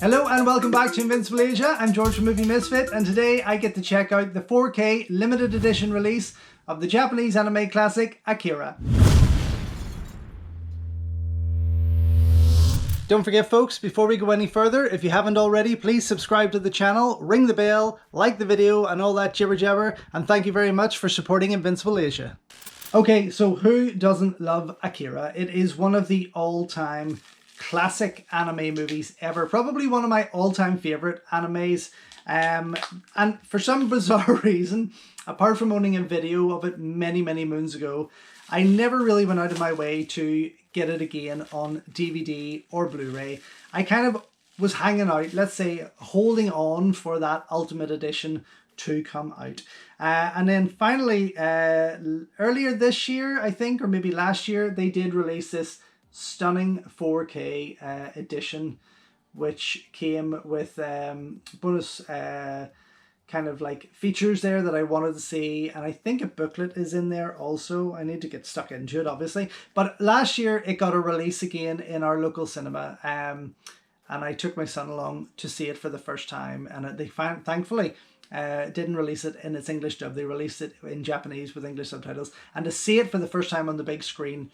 Hello and welcome back to Invincible Asia. I'm George from Movie Misfit, and today I get to check out the 4K limited edition release of the Japanese anime classic Akira. Don't forget folks, before we go any further, if you haven't already, please subscribe to the channel, ring the bell, like the video and all that jibber jabber, and thank you very much for supporting Invincible Asia. Okay, so who doesn't love Akira? It is one of the all-time classic anime movies ever. Probably one of my all-time favorite animes. And for some bizarre reason, apart from owning a video of it many moons ago, I never really went out of my way to get it again on DVD or Blu-ray. I kind of was hanging out, let's say, holding on for that Ultimate Edition to come out. And then finally, earlier this year, I think, or maybe last year, they did release this stunning 4K edition, which came with bonus kind of like features there that I wanted to see, and I think a booklet is in there also. I need to get stuck into it, obviously, but last year it got a release again in our local cinema, and I took my son along to see it for the first time, and they thankfully didn't release it in its English dub. They released it in Japanese with English subtitles, and to see it for the first time on the big screen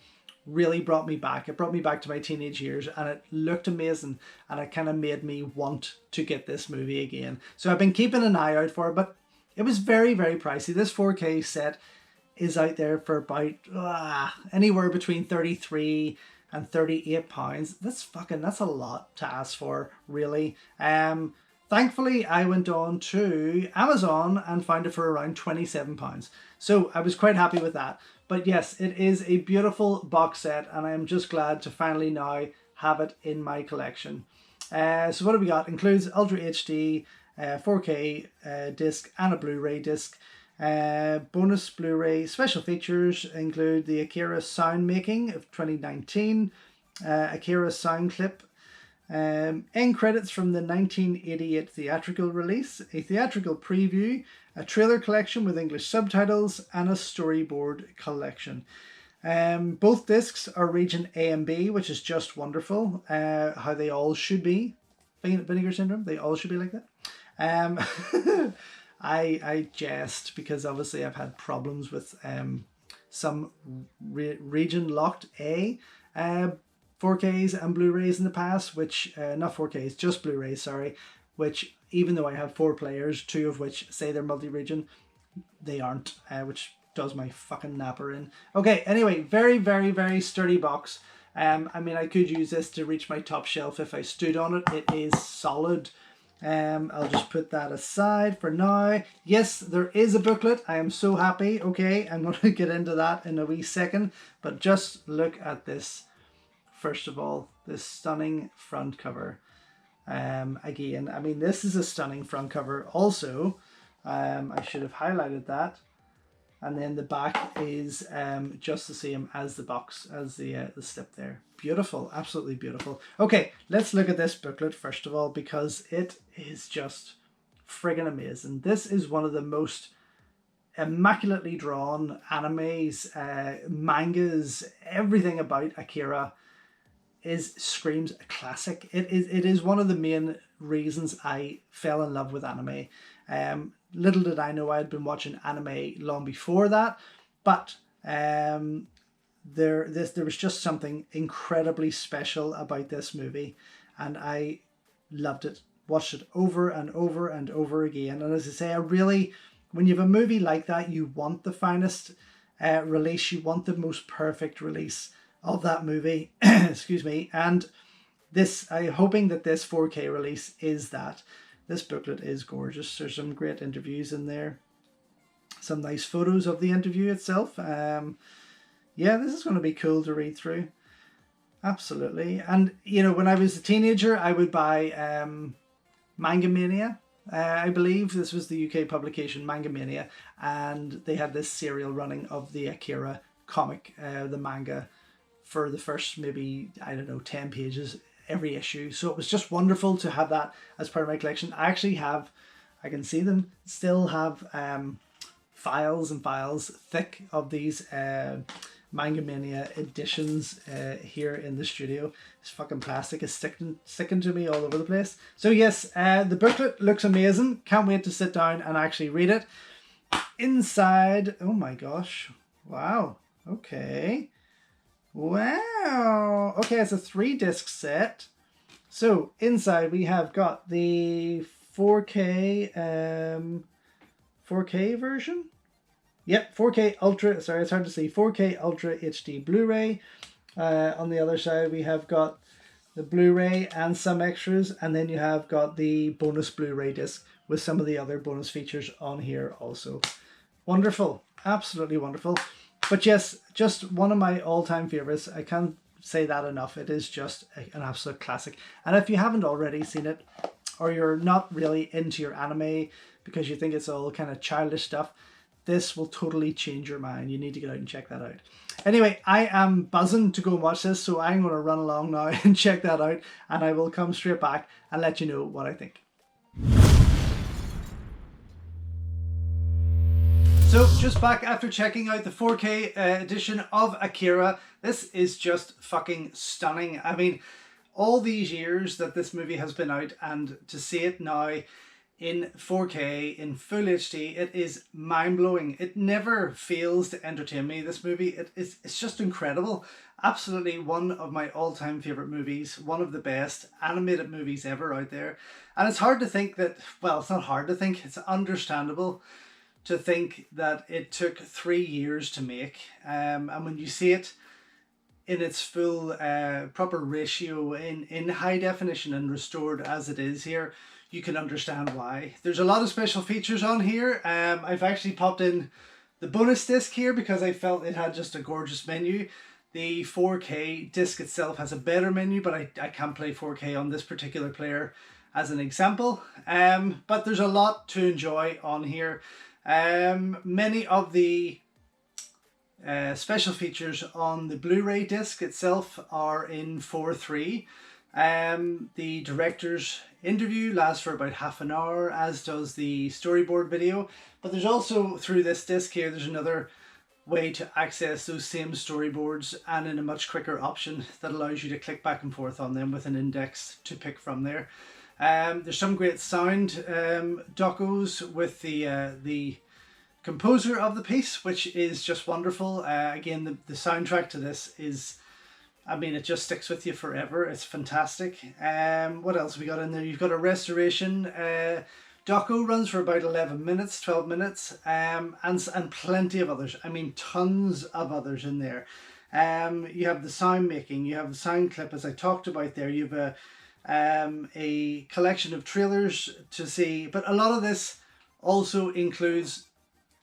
really brought me back. It brought me back to my teenage years, and it looked amazing, and it kind of made me want to get this movie again. So I've been keeping an eye out for it, but it was very pricey. This 4K set is out there for about anywhere between 33 and 38 pounds. That's a lot to ask for, really. Thankfully, I went on to Amazon and found it for around £27. So I was quite happy with that. But yes, it is a beautiful box set, and I am just glad to finally now have it in my collection. So what have we got? Includes Ultra HD, 4K disc and a Blu-ray disc. Bonus Blu-ray special features include the Akira sound making of 2019, Akira sound clip, end credits from the 1988 theatrical release, a theatrical preview, a trailer collection with English subtitles, and a storyboard collection. Both discs are region A and B, which is just wonderful. How they all should be. Vinegar Syndrome, they all should be like that. I jest because obviously I've had problems with some region locked A 4Ks and Blu-rays in the past, which, not 4Ks, just Blu-rays, sorry, which even though I have 4 players, 2 of which say they're multi-region, they aren't, which does my fucking napper in. Okay, anyway, very sturdy box. I mean, I could use this to reach my top shelf if I stood on it. It is solid. I'll just put that aside for now. Yes, there is a booklet. I am so happy. Okay, I'm going to get into that in a wee second, but just look at this. First of all, this stunning front cover. Again, I mean, this is a stunning front cover also. I should have highlighted that. And then the back is just the same as the box, as the slip there. Beautiful, absolutely beautiful. Okay, let's look at this booklet first of all, because it is just friggin' amazing. This is one of the most immaculately drawn animes, mangas, everything about Akira screams a classic. It is one of the main reasons I fell in love with anime. Little did I know I had been watching anime long before that, but there was just something incredibly special about this movie, and I loved it. Watched it over and over again. And as I say, when you have a movie like that, you want the finest release. You want the most perfect release of that movie. Excuse me. And I'm hoping that this 4K release is that. This booklet is gorgeous. There's some great interviews in there. Some nice photos of the interview itself. Yeah, this is going to be cool to read through. Absolutely. And, you know, when I was a teenager, I would buy Manga Mania. I believe this was the UK publication, Manga Mania. And they had this serial running of the Akira comic, the manga, for the first maybe, I don't know, 10 pages every issue. So it was just wonderful to have that as part of my collection. I actually have, I can see them, still have files and files thick of these Manga Mania editions here in the studio. This fucking plastic is sticking to me all over the place. So yes, the booklet looks amazing. Can't wait to sit down and actually read it. Inside, oh my gosh, wow, okay, wow, okay, it's a 3-disc set. So inside we have got the 4K 4K version. Yep, 4K Ultra, sorry, it's hard to see, 4K Ultra HD Blu-ray. On the other side we have got the Blu-ray and some extras, and then you have got the bonus Blu-ray disc with some of the other bonus features on here also. Wonderful, absolutely wonderful. But yes, just one of my all-time favorites. I can't say that enough. It is just an absolute classic. And if you haven't already seen it, or you're not really into your anime because you think it's all kind of childish stuff, this will totally change your mind. You need to get out and check that out. Anyway, I am buzzing to go and watch this, so I'm going to run along now and check that out, and I will come straight back and let you know what I think. So just back after checking out the 4K edition of Akira. This is just fucking stunning. I mean, all these years that this movie has been out, and to see it now in 4K, in full HD, it is mind-blowing. It never fails to entertain me, this movie. It's just incredible. Absolutely one of my all-time favourite movies. One of the best animated movies ever out there. And it's hard to think that, well, it's not hard to think, it's understandable to think that it took 3 years to make. And when you see it in its full proper ratio, in high definition and restored as it is here, you can understand why. There's a lot of special features on here. I've actually popped in the bonus disc here because I felt it had just a gorgeous menu. The 4K disc itself has a better menu, but I can't play 4K on this particular player as an example. But there's a lot to enjoy on here. Many of the special features on the Blu-ray disc itself are in 4:3. The director's interview lasts for about half an hour, as does the storyboard video. But there's also, through this disc here, there's another way to access those same storyboards, and in a much quicker option that allows you to click back and forth on them with an index to pick from there. There's some great sound docos with the composer of the piece, which is just wonderful. Again, the soundtrack to this is, I mean, it just sticks with you forever. It's fantastic. What else have we got in there? You've got a restoration. Doco runs for about 11 minutes, 12 minutes, and plenty of others. I mean, tons of others in there. You have the sound making, you have the sound clip, as I talked about there. You have a collection of trailers to see, but a lot of this also includes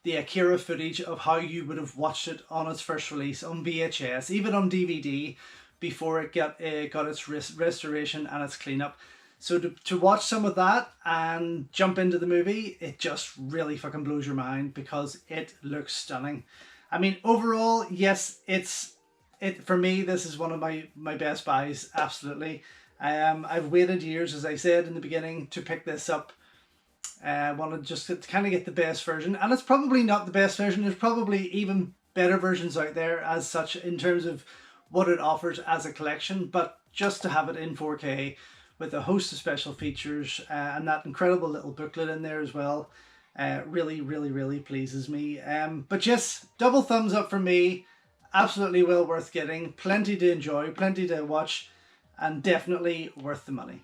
the Akira footage of how you would have watched it on its first release on VHS, even on DVD, before it got its restoration and its cleanup. So to watch some of that and jump into the movie, it just really fucking blows your mind because it looks stunning. I mean, overall, yes, for me, this is one of my best buys, absolutely. I've waited years, as I said in the beginning, to pick this up. I wanted just to kind of get the best version, and it's probably not the best version. There's probably even better versions out there as such in terms of what it offers as a collection, but just to have it in 4K with a host of special features and that incredible little booklet in there as well, really, really, really pleases me. But yes, double thumbs up for me. Absolutely well worth getting. Plenty to enjoy, plenty to watch, and definitely worth the money.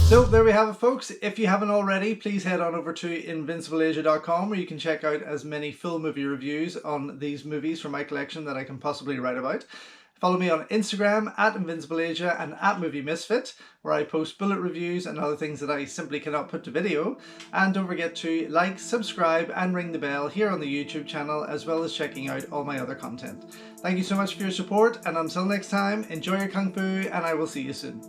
So there we have it, folks. If you haven't already, please head on over to invincibleasia.com, where you can check out as many full movie reviews on these movies from my collection that I can possibly write about. Follow me on Instagram at InvincibleAsia and at Movie Misfit, where I post bullet reviews and other things that I simply cannot put to video. And don't forget to like, subscribe and ring the bell here on the YouTube channel, as well as checking out all my other content. Thank you so much for your support, and until next time, enjoy your Kung Fu, and I will see you soon.